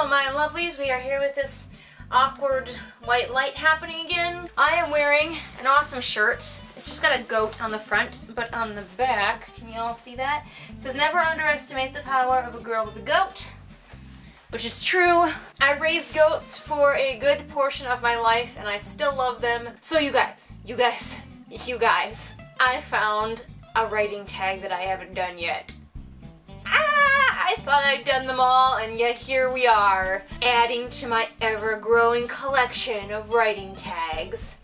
Hello my lovelies, we are here with this awkward white light happening again. I am wearing an awesome shirt. It's just got a goat on the front, but on the back, can you all see that? It says never underestimate the power of a girl with a goat, which is true. I raised goats for a good portion of my life and I still love them. So you guys, I found a writing tag that I haven't done yet. I thought I'd done them all, and yet here we are, adding to my ever-growing collection of writing tags.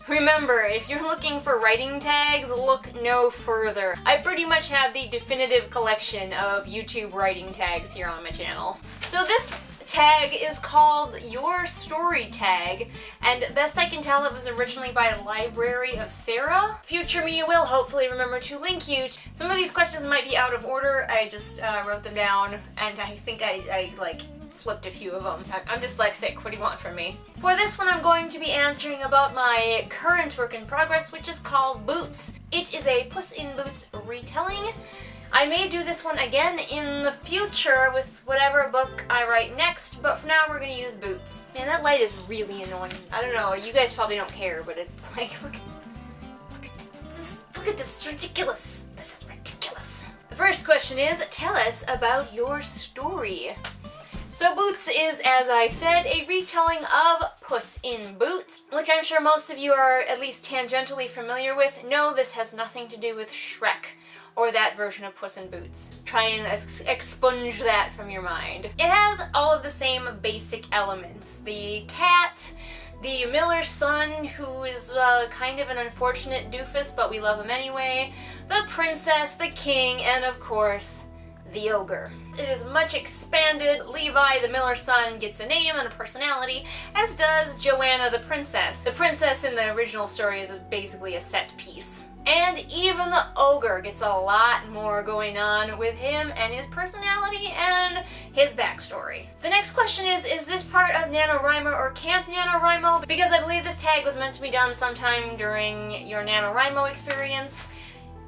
Remember, if you're looking for writing tags, look no further. I pretty much have the definitive collection of YouTube writing tags here on my channel. So this tag is called Your Story Tag, and best I can tell it was originally by Library of Sarah. Future me will hopefully remember to link you. Some of these questions might be out of order. I just wrote them down and I think I like flipped a few of them. I'm dyslexic, what do you want from me? For this one I'm going to be answering about my current work in progress, which is called Boots. It is a Puss in Boots retelling. I may do this one again in the future with whatever book I write next, but for now we're gonna use Boots. Man, that light is really annoying. I don't know, you guys probably don't care, but it's like, look at this, it's ridiculous. This is ridiculous. The first question is, tell us about your story. So Boots is, as I said, a retelling of Puss in Boots, which I'm sure most of you are at least tangentially familiar with. No, this has nothing to do with Shrek or that version of Puss in Boots. Just try and expunge that from your mind. It has all of the same basic elements. The cat, the miller's son, who is kind of an unfortunate doofus, but we love him anyway, the princess, the king, and of course, the ogre. It is much expanded. Levi, the miller's son, gets a name and a personality, as does Joanna the princess. The princess in the original story is basically a set piece. And even the ogre gets a lot more going on with him and his personality and his backstory. The next question is this part of NaNoWriMo or Camp NaNoWriMo? Because I believe this tag was meant to be done sometime during your NaNoWriMo experience.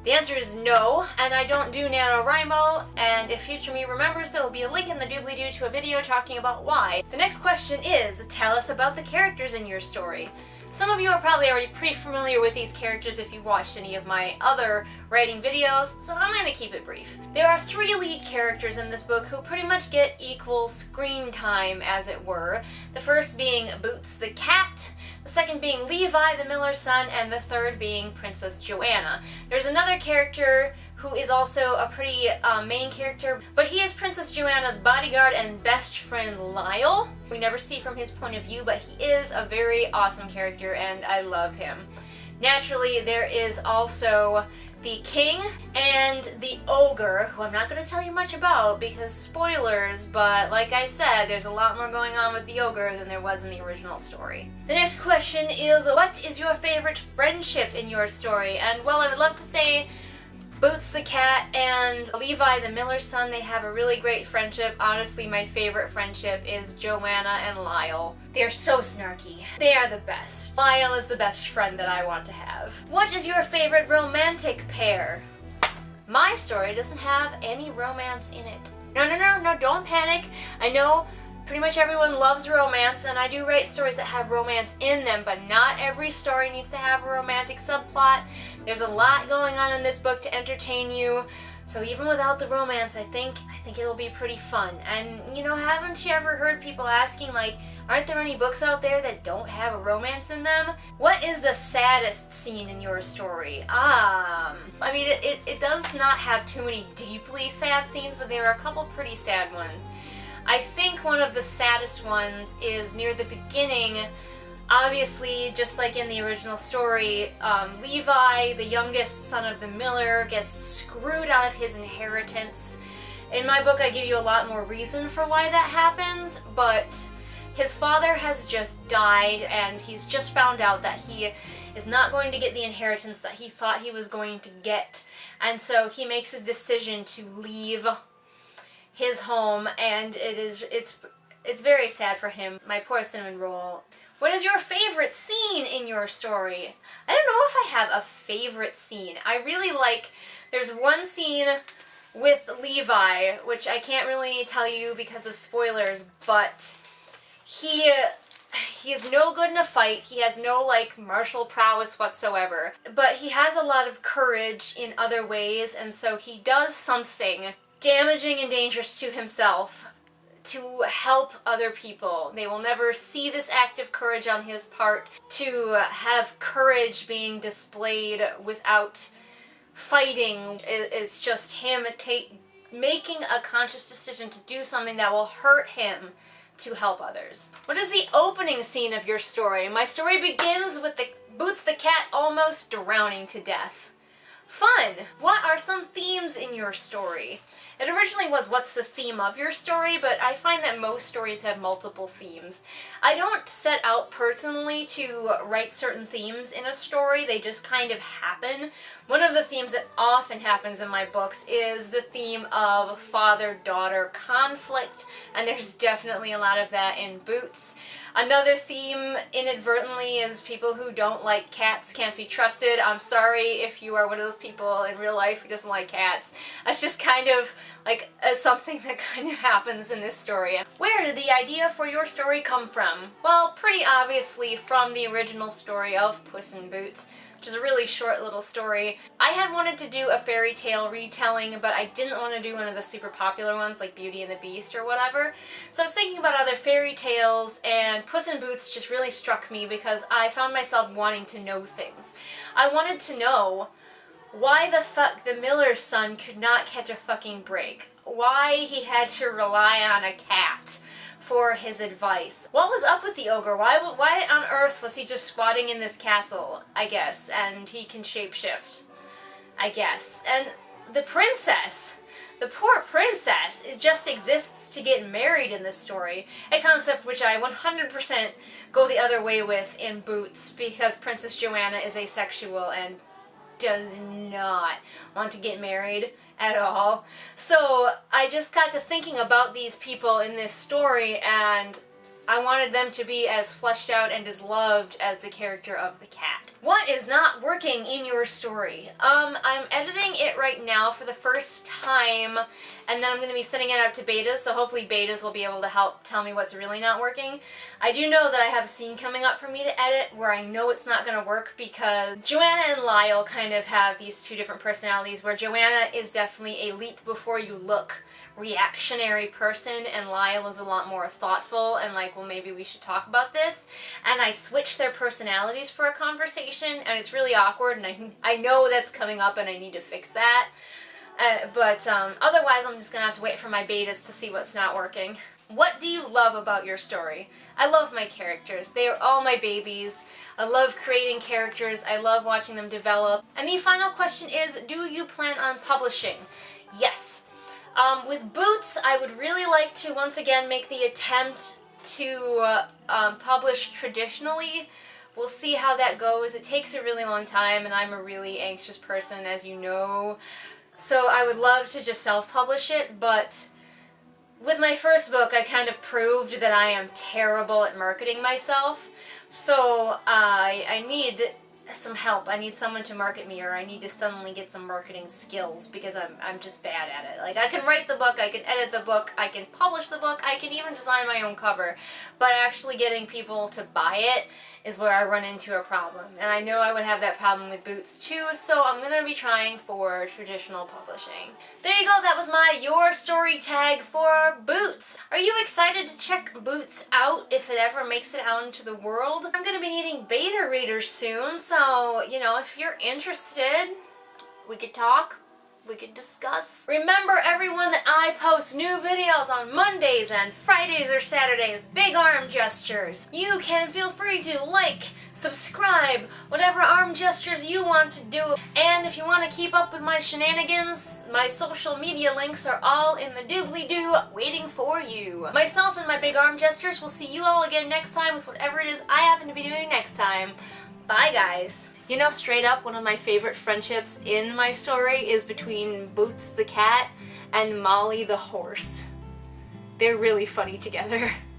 The answer is no, and I don't do NaNoWriMo, and if future me remembers, there will be a link in the doobly-doo to a video talking about why. The next question is, tell us about the characters in your story. Some of you are probably already pretty familiar with these characters if you've watched any of my other writing videos, so I'm going to keep it brief. There are 3 lead characters in this book who pretty much get equal screen time, as it were. The first being Boots the cat, the second being Levi the miller's son, and the third being Princess Joanna. There's another character who is also a pretty main character, but he is Princess Joanna's bodyguard and best friend Lyle. We never see from his point of view, but he is a very awesome character and I love him. Naturally, there is also the king and the ogre, who I'm not going to tell you much about because spoilers, but like I said, there's a lot more going on with the ogre than there was in the original story. The next question is, what is your favorite friendship in your story? And well, I would love to say Boots the cat and Levi the miller's son, they have a really great friendship. Honestly, my favorite friendship is Joanna and Lyle. They are so snarky. They are the best. Lyle is the best friend that I want to have. What is your favorite romantic pair? My story doesn't have any romance in it. No, don't panic. I know pretty much everyone loves romance, and I do write stories that have romance in them, but not every story needs to have a romantic subplot. There's a lot going on in this book to entertain you, so even without the romance, I think it'll be pretty fun. And, you know, haven't you ever heard people asking, like, aren't there any books out there that don't have a romance in them? What is the saddest scene in your story? I mean, it does not have too many deeply sad scenes, but there are a couple pretty sad ones. I think one of the saddest ones is near the beginning. Obviously, just like in the original story, Levi, the youngest son of the miller, gets screwed out of his inheritance. In my book, I give you a lot more reason for why that happens, but his father has just died, and he's just found out that he is not going to get the inheritance that he thought he was going to get, and so he makes a decision to leave his home, and it's very sad for him. My poor cinnamon roll. What is your favorite scene in your story? I don't know if I have a favorite scene. I really like, there's one scene with Levi, which I can't really tell you because of spoilers, but he is no good in a fight. He has no, like, martial prowess whatsoever. But he has a lot of courage in other ways, and so he does something damaging and dangerous to himself to help other people. They will never see this act of courage on his part, to have courage being displayed without fighting. It's just him making a conscious decision to do something that will hurt him to help others. What is the opening scene of your story? My story begins with Boots the cat almost drowning to death. Fun! What are some themes in your story? It originally was what's the theme of your story, but I find that most stories have multiple themes. I don't set out personally to write certain themes in a story, they just kind of happen. One of the themes that often happens in my books is the theme of father-daughter conflict, and there's definitely a lot of that in Boots. Another theme, inadvertently, is people who don't like cats can't be trusted. I'm sorry if you are one of those people in real life who doesn't like cats. That's just kind of like something that kind of happens in this story. Where did the idea for your story come from? Well, pretty obviously from the original story of Puss in Boots, which is a really short little story. I had wanted to do a fairy tale retelling, but I didn't want to do one of the super popular ones like Beauty and the Beast or whatever. So I was thinking about other fairy tales, and Puss in Boots just really struck me because I found myself wanting to know things. I wanted to know why the fuck the miller's son could not catch a fucking break. Why he had to rely on a cat for his advice. What was up with the ogre? Why on earth was he just squatting in this castle, I guess, and he can shapeshift, I guess. And the princess, the poor princess, it just exists to get married in this story, a concept which I 100% go the other way with in Boots, because Princess Joanna is asexual and does not want to get married at all. So I just got to thinking about these people in this story, and I wanted them to be as fleshed out and as loved as the character of the cat. What is not working in your story? I'm editing it right now for the first time, and then I'm going to be sending it out to betas, so hopefully betas will be able to help tell me what's really not working. I do know that I have a scene coming up for me to edit where I know it's not going to work because Joanna and Lyle kind of have these two different personalities, where Joanna is definitely a leap before you look reactionary person, and Lyle is a lot more thoughtful and like, well, maybe we should talk about this. And I switched their personalities for a conversation, and it's really awkward, and I know that's coming up and I need to fix that. But otherwise I'm just gonna have to wait for my betas to see what's not working. What do you love about your story? I love my characters. They are all my babies. I love creating characters. I love watching them develop. And the final question is, do you plan on publishing? Yes. With Boots, I would really like to once again make the attempt to publish traditionally. We'll see how that goes. It takes a really long time, and I'm a really anxious person, as you know. So I would love to just self-publish it, but with my first book, I kind of proved that I am terrible at marketing myself. So I need some help. I need someone to market me, or I need to suddenly get some marketing skills, because I'm just bad at it. Like, I can write the book, I can edit the book, I can publish the book, I can even design my own cover, but actually getting people to buy it is where I run into a problem. And I know I would have that problem with Boots too, so I'm going to be trying for traditional publishing. There you go, that was my Your Story tag for Boots. Are you excited to check Boots out if it ever makes it out into the world? I'm going to be needing beta readers soon, so, you know, if you're interested, we could talk. We could discuss. Remember, everyone, that I post new videos on Mondays and Fridays or Saturdays. Big arm gestures. You can feel free to like, subscribe, whatever arm gestures you want to do. And if you want to keep up with my shenanigans, my social media links are all in the doobly-doo waiting for you. Myself and my big arm gestures will see you all again next time with whatever it is I happen to be doing next time. Bye, guys. You know, straight up, one of my favorite friendships in my story is between Boots the cat and Molly the horse. They're really funny together.